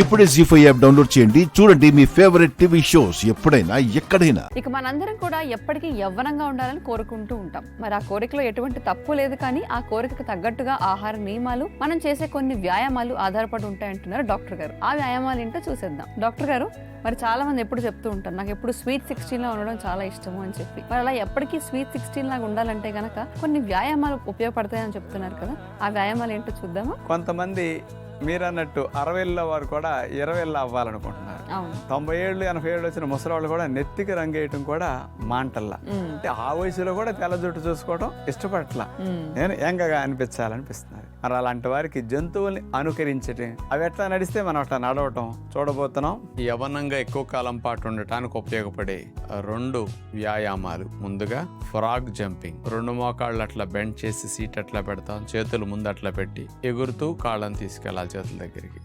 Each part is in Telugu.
ఇప్పుడే జీ5 యాప్ డౌన్లోడ్ చేయండి. చూడండి మీ ఫేవరెట్ టీవీ షోస్ ఎప్పుడైనా ఎక్కడైనా. ఇక మనందరం కూడా ఎప్పటికీ యవ్వనంగా ఉండాలని కోరుకుంటూ ఉంటాం. మరి ఆ కోరికలో ఎటువంటి తప్పు లేదు, కానీ ఆ కోరికకు తగ్గట్టుగా ఆహార నియమాలు, మనం చేసే కొన్ని వ్యాయామాలు ఆధారపడి ఉంటాయంటున్నారు డాక్టర్ గారు. ఆ వ్యాయామాలు ఏంటో చూసేద్దాం. డాక్టర్ గారు, మరి చాలా మంది ఎప్పుడు చెప్తూ ఉంటారు, నాకు ఎప్పుడు స్వీట్ 16 లా ఉండడం చాలా ఇష్టము అని చెప్పి. మరి అలా ఎప్పటికీ స్వీట్ 16 లాగా ఉండాలంటే గనక కొన్ని వ్యాయామాలు ఉపయోగపడతాయని చెప్తున్నారు కదా, ఆ వ్యాయామాలు ఏంటో చూద్దామా? కొంతమంది మీరు అన్నట్టు 60 వారు కూడా 20 అవ్వాలనుకుంటున్నారు. 90 ఏళ్ళు 80 ఏళ్ళు వచ్చిన ముసలి కూడా నెత్తికి రంగేయటం కూడా మాంటల్లా. అంటే ఆ వయసులో కూడా తెల్ల జుట్టు చూసుకోవడం ఇష్టపడట్లా, నేను యంగగా అనిపించాలనిపిస్తున్నారు. మరి అలాంటి వారికి జంతువుల్ని అనుకరించటం, అవి ఎట్లా నడిస్తే మనం అట్లా నడవటం చూడబోతున్నాం. యవనంగా ఎక్కువ కాలం పాటు ఉండటానికి ఉపయోగపడే 2 వ్యాయామాలు. ముందుగా ఫ్రాగ్ జంపింగ్. 2 మోకాళ్ళు అట్లా బెండ్ చేసి సీట్ అట్లా పెడతాం, చేతులు ముందు అట్లా పెట్టి ఎగురుతూ కాళ్ళని తీసుకెళ్ళాలి చేతుల దగ్గరికి.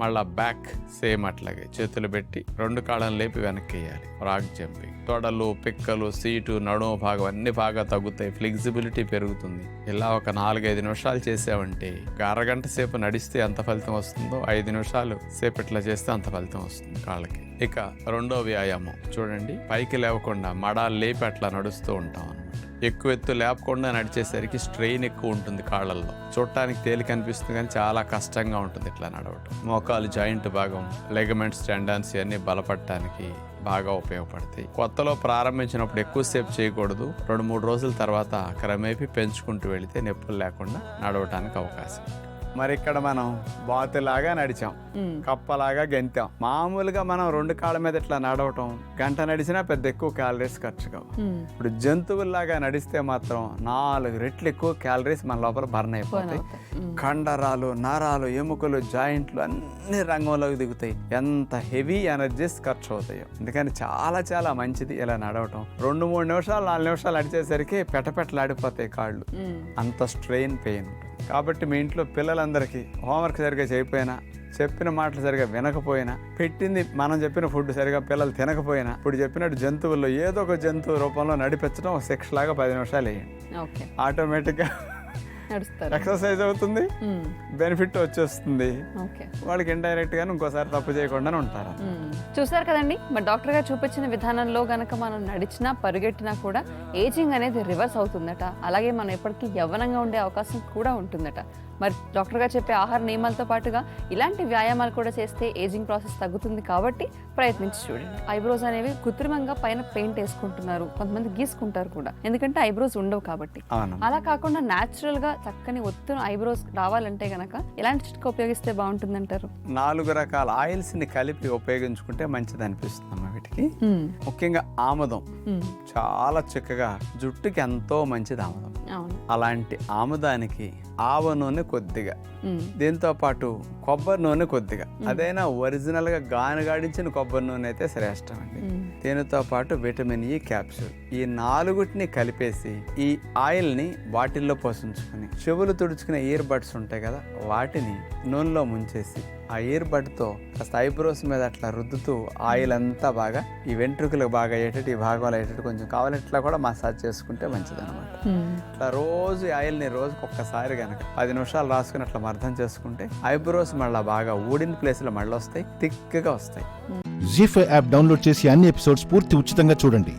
మళ్ళా బ్యాక్ సేమ్ అట్లాగే చేతులు పెట్టి 2 కాళ్ళని లేపి వెనక్కి వేయాలి. Frog jumping. తొడలు, పిక్కలు, సీటు, నడుము భాగం అన్ని బాగా తగ్గుతాయి, ఫ్లెక్సిబిలిటీ పెరుగుతుంది. ఇలా ఒక 4-5 నిమిషాలు చేసామంటే అరగంట సేపు నడిస్తే ఎంత ఫలితం వస్తుందో 5 నిమిషాలు సేపు ఇట్లా చేస్తే అంత ఫలితం వస్తుంది కాళ్ళకి. ఇక 2వ వ్యాయామం చూడండి, పైకి లేవకుండా మడాలు లేపి అట్లా నడుస్తూ ఉంటాం అన్నమాట. ఎక్కువ ఎత్తు లేపకుండా నడిచేసరికి స్ట్రెయిన్ ఎక్కువ ఉంటుంది కాళ్ళల్లో. చూడటానికి తేలిక అనిపిస్తుంది కానీ చాలా కష్టంగా ఉంటుంది ఇట్లా నడవటం. మోకాలు జాయింట్ భాగం, లెగమెంట్స్, టెండన్స్ అన్ని బలపడటానికి బాగా ఉపయోగపడతాయి. కొత్తలో ప్రారంభించినప్పుడు ఎక్కువసేపు చేయకూడదు. 2-3 రోజుల తర్వాత క్రమేపీ పెంచుకుంటూ వెళితే నొప్పులు లేకుండా నడవటానికి అవకాశం. మరి ఇక్కడ మనం బాతులాగా నడిచాం, కప్పలాగా గెంతాం. మామూలుగా మనం 2 కాళ్ళ మీద ఇట్లా నడవటం గంట నడిచినా పెద్ద ఎక్కువ క్యాలరీస్ ఖర్చు కావు. ఇప్పుడు జంతువుల్లాగా నడిస్తే మాత్రం 4 రెట్లు ఎక్కువ క్యాలరీస్ మన లోపల బర్న్ అయిపోతాయి. కండరాలు, నరాలు, ఎముకలు, జాయింట్లు అన్ని రంగంలోకి దిగుతాయి. ఎంత హెవీ ఎనర్జీస్ ఖర్చు అవుతాయో. అందుకని చాలా చాలా మంచిది ఇలా నడవటం. 2-3 నిమిషాలు 4 నిమిషాలు నడిచేసరికి పెటపెటలాడిపోతాయి కాళ్ళు, అంత స్ట్రెయిన్ పెయిన్ ఉంటుంది. కాబట్టి మీ ఇంట్లో పిల్లలందరికీ హోంవర్క్ సరిగా చేయకపోయినా, చెప్పిన మాటలు సరిగా వినకపోయినా, పెట్టింది మనం చెప్పిన ఫుడ్ సరిగా పిల్లలు తినకపోయినా, ఇప్పుడు చెప్పినట్టు జంతువుల్లో ఏదో ఒక జంతువు రూపంలో నడిపించడం ఒక శిక్ష లాగా 10 నిమిషాలు వేయండి. ఆటోమేటిక్గా ఎక్సర్సైజ్ అవుతుంది, బెనిఫిట్ వచ్చేస్తుంది. వాళ్ళకి ఇండైరెక్ట్ గానే ఇంకోసారి తప్పు చేయకుండా ఉంటారు. చూసారు కదండి, మరి డాక్టర్ గారు చూపించిన విధానంలో గనక మనం నడిచినా పరిగెట్టినా కూడా ఏజింగ్ అనేది రివర్స్ అవుతుందట. అలాగే మనం ఎప్పటికీ యవ్వనంగా ఉండే అవకాశం కూడా ఉంటుందట. మరి డాక్టర్ గారు చెప్పే ఆహార నియమాలతో పాటుగా ఇలాంటి వ్యాయామాలు కూడా చేస్తే ఏజింగ్ ప్రాసెస్ తగ్గుతుంది. కాబట్టి ప్రయత్నించి చూడండి. ఐబ్రోస్ అనేవి కృత్రిమంగా పైన పెయింట్ వేసుకుంటున్నారు, కొంతమంది గీసుకుంటారు కూడా, ఎందుకంటే ఐబ్రోస్ ఉండవు కాబట్టి. అలా కాకుండా న్యాచురల్ గా చక్కని ఒత్తున ఐబ్రోస్ రావాలంటే గనక ఎలాంటి చిట్కా ఉపయోగిస్తే బాగుంటుంది అంటారు? 4 రకాల ఆయిల్స్ ని కలిపి ఉపయోగించుకుంటే మంచిది అనిపిస్తుంది వీటికి. ముఖ్యంగా ఆముదం చాలా చక్కగా జుట్టుకి ఎంతో మంచిది ఆముదం. అలాంటి ఆముదానికి ఆవ నూనె కొద్దిగా, దీంతో పాటు కొబ్బరి నూనె కొద్దిగా, అదైనా ఒరిజినల్ గా గానగాడించిన కొబ్బరి నూనె అయితే శ్రేష్టం అండి. దీనితో పాటు విటమిన్ ఈ క్యాప్సూల్, ఈ 4టిని కలిపేసి ఈ ఆయిల్ ని బాటిల్లో పోషించుకుని, చెవులు తుడుచుకునే ఇయర్ బడ్స్ ఉంటాయి కదా, వాటిని నూనెలో ముంచేసి ఆ ఇయర్ బడ్ తో కాస్త ఐబ్రోస్ మీద అట్లా రుద్దుతూ ఆయిల్ అంతా బాగా ఈ వెంట్రుకలకు బాగా అయ్యేటట్టు, ఈ భాగంలో అయ్యేటట్టు కొంచెం కావాలట్లా కూడా మసాజ్ చేసుకుంటే మంచిది అనమాట. అట్లా రోజు ఆయిల్ ని రోజుకి ఒక్కసారి కనుక 10 నిమిషాలు రాసుకుని అట్లా అర్థం చేసుకుంటే ఐబ్రోస్ మళ్ళీ బాగా ఊడిన ప్లేస్ లో మళ్ళీ వస్తాయి, థిక్ గా వస్తాయి. జీ5 యాప్ డౌన్లోడ్ చేసి అన్ని ఎపిసోడ్స్ పూర్తి ఉచితంగా చూడండి.